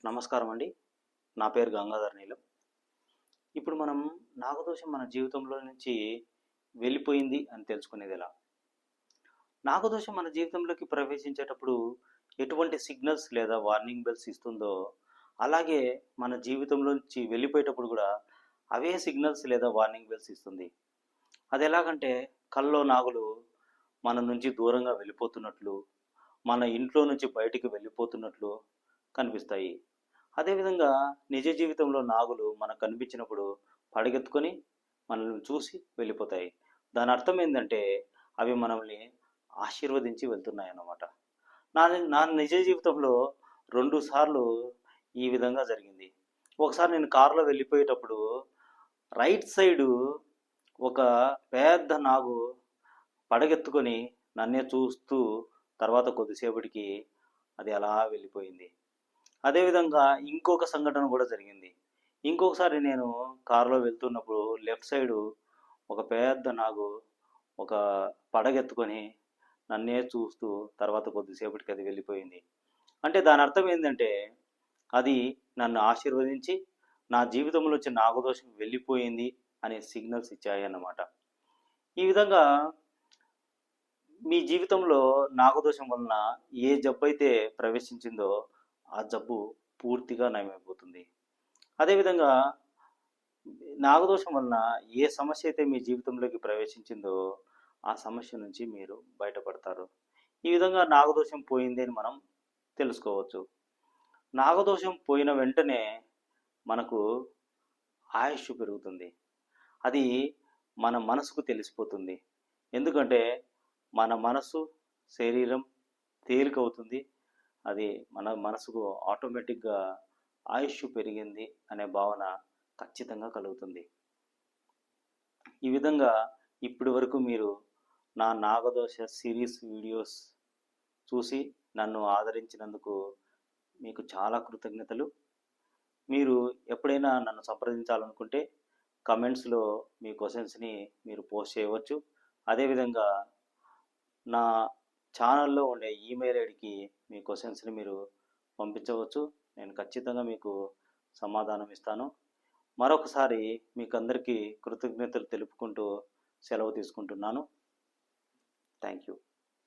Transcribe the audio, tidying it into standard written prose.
నమస్కారం అండి. నా పేరు గంగాధర్ నీలం. ఇప్పుడు మనం నాగదోషం మన జీవితంలో నుంచి వెళ్ళిపోయింది అని తెలుసుకునేదెలా? నాగదోషం మన జీవితంలోకి ప్రవేశించేటప్పుడు ఎటువంటి సిగ్నల్స్ లేదా వార్నింగ్ బెల్స్ ఇస్తుందో, అలాగే మన జీవితంలోంచి వెళ్ళిపోయేటప్పుడు కూడా అవే సిగ్నల్స్ లేదా వార్నింగ్ బెల్స్ ఇస్తుంది. అదెలాగంటే కల్లో నాగులు మన నుంచి దూరంగా వెళ్ళిపోతున్నట్లు, మన ఇంట్లో నుంచి బయటికి వెళ్ళిపోతున్నట్లు కనిపిస్తాయి. అదేవిధంగా నిజ జీవితంలో నాగులు మనకు కనిపించినప్పుడు పడగెత్తుకొని మనల్ని చూసి వెళ్ళిపోతాయి. దాని అర్థం ఏంటంటే అవి మనల్ని ఆశీర్వదించి వెళ్తున్నాయి అన్నమాట. నా నా నిజ జీవితంలో 2 సార్లు ఈ విధంగా జరిగింది. ఒకసారి నేను కారులో వెళ్ళిపోయేటప్పుడు రైట్ సైడు ఒక పెద్ద నాగు పడగెత్తుకొని నన్నే చూస్తూ తర్వాత కొద్దిసేపటికి అది అలా వెళ్ళిపోయింది. అదేవిధంగా ఇంకొక సంఘటన కూడా జరిగింది. ఇంకొకసారి నేను కారులో వెళ్తున్నప్పుడు లెఫ్ట్ సైడు ఒక పెద్ద నాగు ఒక పడగెత్తుకొని నన్నే చూస్తూ తర్వాత కొద్దిసేపటికి అది వెళ్ళిపోయింది. అంటే దాని అర్థం ఏంటంటే అది నన్ను ఆశీర్వదించి నా జీవితంలో వచ్చిన నాగదోషం వెళ్ళిపోయింది అనే సిగ్నల్స్ ఇచ్చాయి అన్నమాట. ఈ విధంగా మీ జీవితంలో నాగదోషం వలన ఏ జబ్బు అయితే ప్రవేశించిందో ఆ జబ్బు పూర్తిగా నయమైపోతుంది. అదేవిధంగా నాగదోషం వలన ఏ సమస్య అయితే మీ జీవితంలోకి ప్రవేశించిందో ఆ సమస్య నుంచి మీరు బయటపడతారు. ఈ విధంగా నాగదోషం పోయింది అని మనం తెలుసుకోవచ్చు. నాగదోషం పోయిన వెంటనే మనకు ఆయుష్ పెరుగుతుంది. అది మన మనసుకు తెలిసిపోతుంది. ఎందుకంటే మన మనసు, శరీరం తేలికవుతుంది. అది మన మనసుకు ఆటోమేటిక్గా ఆయుష్ పెరిగింది అనే భావన ఖచ్చితంగా కలుగుతుంది. ఈ విధంగా ఇప్పటి వరకు మీరు నా నాగదోష సిరీస్ వీడియోస్ చూసి నన్ను ఆదరించినందుకు మీకు చాలా కృతజ్ఞతలు. మీరు ఎప్పుడైనా నన్ను సంప్రదించాలనుకుంటే కమెంట్స్లో మీ క్వశ్చన్స్ని మీరు పోస్ట్ చేయవచ్చు. అదేవిధంగా నా ఛానల్లో ఉండే ఈమెయిల్ ఐడికి మీ క్వశ్చన్స్ని మీరు పంపించవచ్చు. నేను ఖచ్చితంగా మీకు సమాధానం ఇస్తాను. మరొకసారి మీకు అందరికీ కృతజ్ఞతలు తెలుపుకుంటూ సెలవు తీసుకుంటున్నాను. Thank you.